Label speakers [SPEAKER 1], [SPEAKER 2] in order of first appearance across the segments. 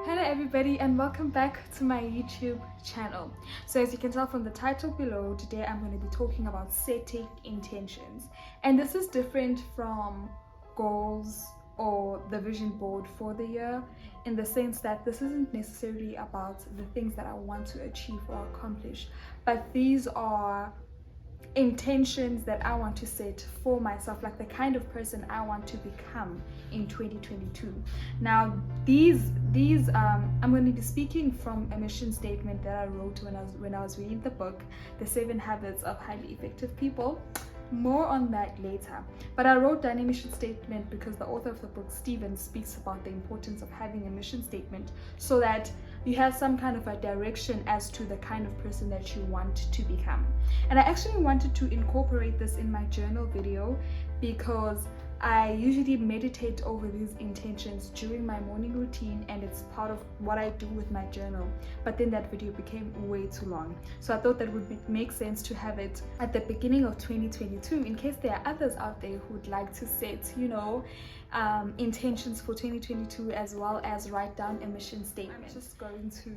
[SPEAKER 1] Hello everybody and welcome back to my YouTube channel. So as you can tell from the title below, today I'm going to be talking about setting intentions. And this is different from goals or the vision board for the year, in the sense that this isn't necessarily about the things that I want to achieve or accomplish, but these are intentions that I want to set for myself, like the kind of person I want to become in 2022. Now these I'm going to be speaking from a mission statement that I wrote when I was reading the book, The 7 Habits of Highly Effective People. More on that later. But I wrote down a mission statement because the author of the book, Stephen, speaks about the importance of having a mission statement so that you have some kind of a direction as to the kind of person that you want to become. And I actually wanted to incorporate this in my journal video because I usually meditate over these intentions during my morning routine, and it's part of what I do with my journal. But then that video became way too long, so I thought that would make sense to have it at the beginning of 2022 in case there are others out there who would like to set, intentions for 2022 as well as write down a mission statement. I'm just going to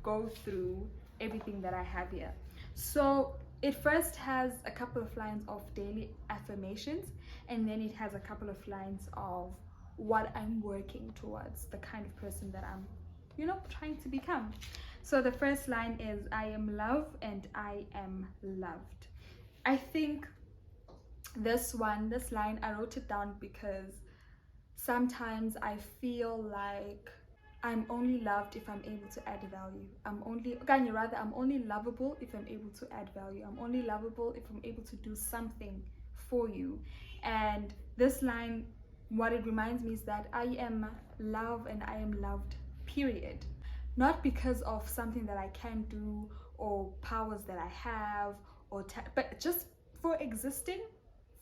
[SPEAKER 1] go through everything that I have here. So it first has a couple of lines of daily affirmations, and then it has a couple of lines of what I'm working towards, the kind of person that I'm, trying to become. So the first line is, I am love and I am loved. I think this line, I wrote it down because sometimes I feel like I'm only loved if I'm able to add value. I'm only lovable if I'm able to add value. I'm only lovable if I'm able to do something for you. And this line, what it reminds me is that I am love and I am loved, period. Not because of something that I can do or powers that I have, but just for existing,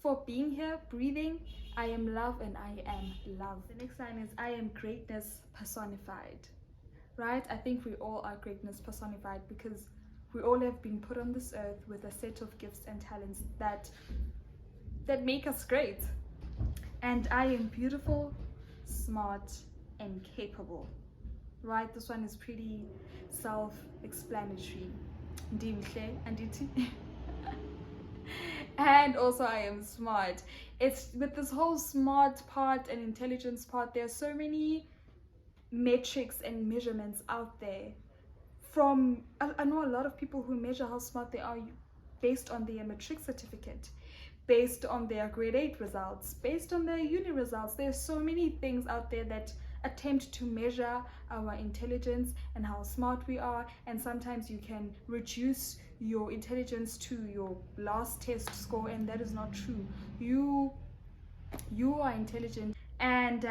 [SPEAKER 1] for being here, breathing. I am love and I am love. The next line is, I am greatness personified. Right? I think we all are greatness personified because we all have been put on this earth with a set of gifts and talents that make us great. And I am beautiful, smart, and capable. Right? This one is pretty self-explanatory. And also I am smart. It's with this whole smart part and intelligence part, there are so many metrics and measurements out there. I know a lot of people who measure how smart they are based on their matric certificate, based on their grade 8 results, based on their uni results. There's so many things out there that attempt to measure our intelligence and how smart we are, and sometimes you can reduce your intelligence to your last test score, and that is not true. You are intelligent and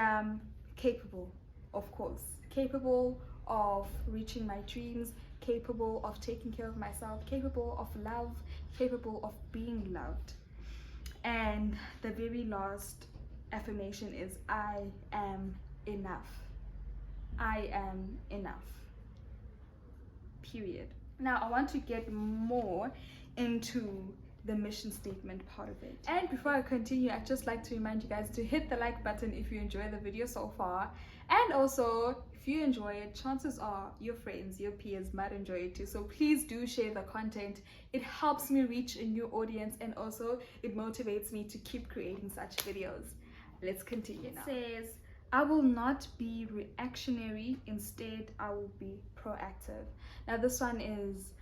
[SPEAKER 1] capable, of course, capable of reaching my dreams, capable of taking care of myself, capable of love, capable of being loved. And the very last affirmation is, I am enough. I am enough, period. Now I want to get more into the mission statement part of it. And before I continue, I'd just like to remind you guys to hit the like button if you enjoy the video so far. And also, if you enjoy it, chances are your friends, your peers might enjoy it too. So please do share the content. It helps me reach a new audience, and also it motivates me to keep creating such videos. Let's continue now. It says, I will not be reactionary, instead I will be proactive. Now this one is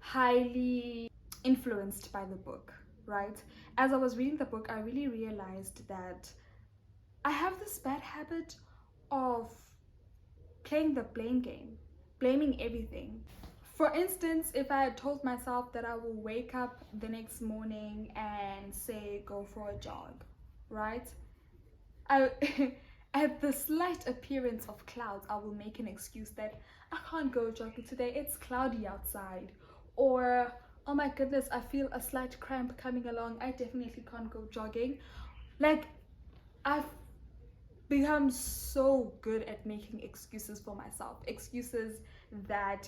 [SPEAKER 1] highly influenced by the book, right? As I was reading the book, I really realized that I have this bad habit of playing the blame game, blaming everything. For instance, if I had told myself that I will wake up the next morning and say, go for a jog, right? At the slight appearance of clouds, I will make an excuse that I can't go jogging today, it's cloudy outside. Or, oh my goodness, I feel a slight cramp coming along, I definitely can't go jogging. Like, I've become so good at making excuses for myself. Excuses that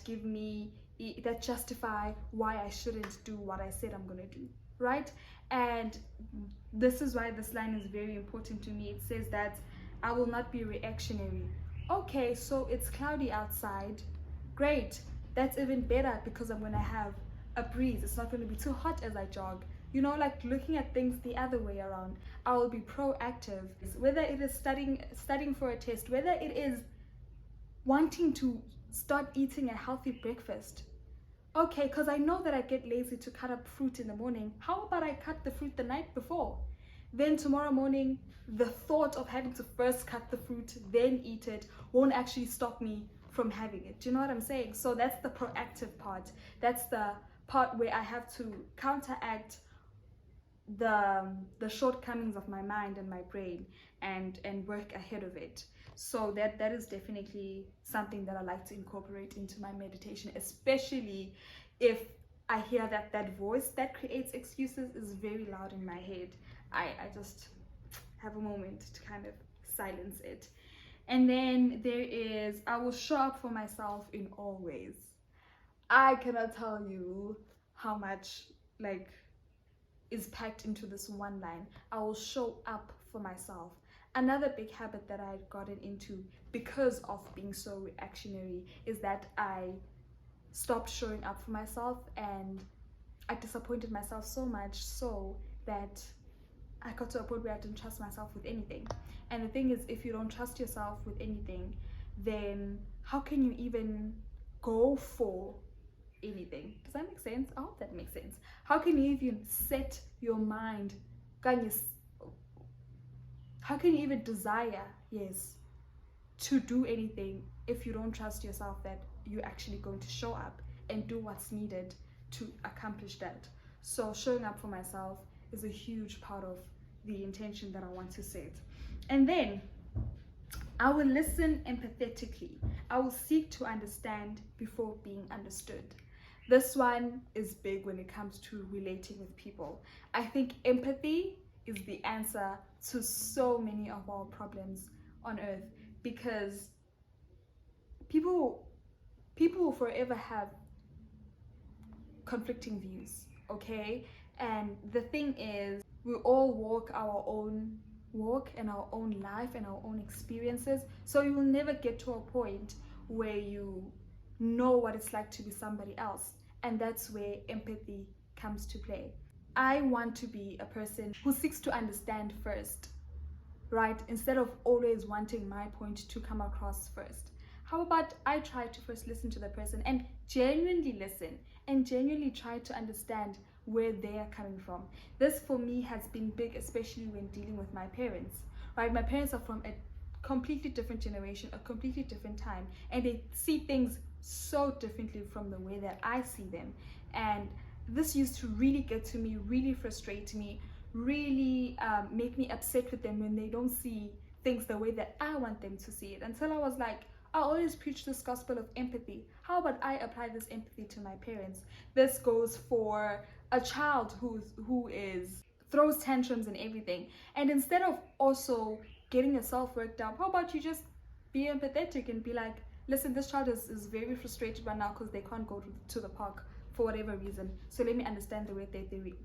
[SPEAKER 1] that justify why I shouldn't do what I said I'm gonna do, right? And this is why this line is very important to me. It says that I will not be reactionary. Okay, so it's cloudy outside. Great. That's even better because I'm going to have a breeze. It's not going to be too hot as I jog. You know, like looking at things the other way around. I will be proactive. Whether it is studying for a test, whether it is wanting to start eating a healthy breakfast. Okay, because I know that I get lazy to cut up fruit in the morning. How about I cut the fruit the night before? Then tomorrow morning, the thought of having to first cut the fruit, then eat it, won't actually stop me from having it. Do you know what I'm saying? So that's the proactive part. That's the part where I have to counteract the shortcomings of my mind and my brain and work ahead of it. So that is definitely something that I like to incorporate into my meditation, especially if I hear that voice that creates excuses is very loud in my head. I just have a moment to kind of silence it. And then there is, I will show up for myself in all ways. I cannot tell you how much like is packed into this one line. I will show up for myself. Another big habit that I'd gotten into because of being so reactionary is that I stopped showing up for myself, and I disappointed myself so much so that I got to a point where I didn't trust myself with anything. And the thing is, if you don't trust yourself with anything, then how can you even go for anything? Does that make sense? I hope that makes sense. How can you even set your mind? How can you even desire, yes, to do anything if you don't trust yourself that you're actually going to show up and do what's needed to accomplish that? So showing up for myself is a huge part of the intention that I want to set. And then I will listen empathetically. I will seek to understand before being understood. This one is big when it comes to relating with people. I think empathy is the answer to so many of our problems on earth, because people will forever have conflicting views, okay? And the thing is, we all walk our own walk and our own life and our own experiences, so you will never get to a point where you know what it's like to be somebody else, and that's where empathy comes to play. I want to be a person who seeks to understand first, right? Instead of always wanting my point to come across first. How about I try to first listen to the person and genuinely listen and genuinely try to understand where they are coming from. This for me has been big, especially when dealing with my parents, right? My parents are from a completely different generation, a completely different time, and they see things so differently from the way that I see them. And this used to really get to me, really frustrate me, really make me upset with them when they don't see things the way that I want them to see it, until I was like, I always preach this gospel of empathy. How about I apply this empathy to my parents? This goes for a child who throws tantrums and everything. And instead of also getting yourself worked up, how about you just be empathetic and be like, listen, this child is very frustrated right now because they can't go to the park for whatever reason. So let me understand the way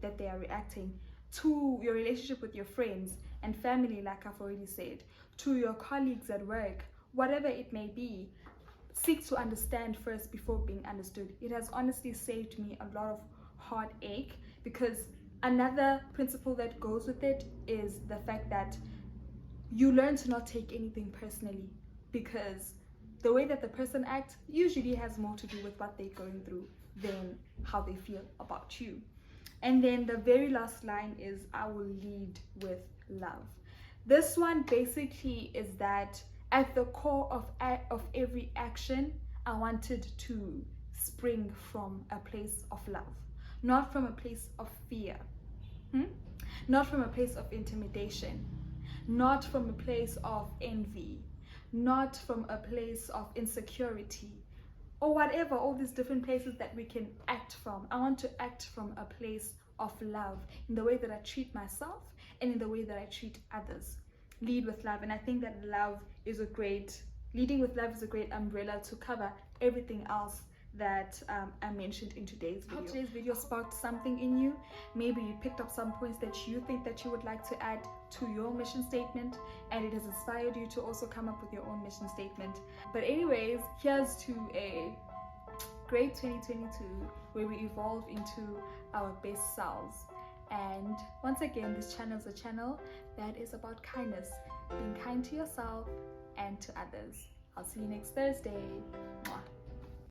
[SPEAKER 1] that they are reacting. To your relationship with your friends and family, like I've already said, to your colleagues at work, whatever it may be, seek to understand first before being understood. It has honestly saved me a lot of heartache, because another principle that goes with it is the fact that you learn to not take anything personally, because the way that the person acts usually has more to do with what they're going through than how they feel about you. And then the very last line is, I will lead with love. This one basically is that at the core of every action, I wanted to spring from a place of love, not from a place of fear, not from a place of intimidation, not from a place of envy, not from a place of insecurity, or whatever, all these different places that we can act from. I want to act from a place of love in the way that I treat myself and in the way that I treat others. Lead with love. And I think that leading with love is a great umbrella to cover everything else that I mentioned in today's video. I hope today's video sparked something in you. Maybe you picked up some points that you think that you would like to add to your mission statement, and it has inspired you to also come up with your own mission statement. But anyways, here's to a great 2022 where we evolve into our best selves. And once again, this channel is a channel that is about kindness, being kind to yourself and to others. I'll see you next Thursday. Mwah.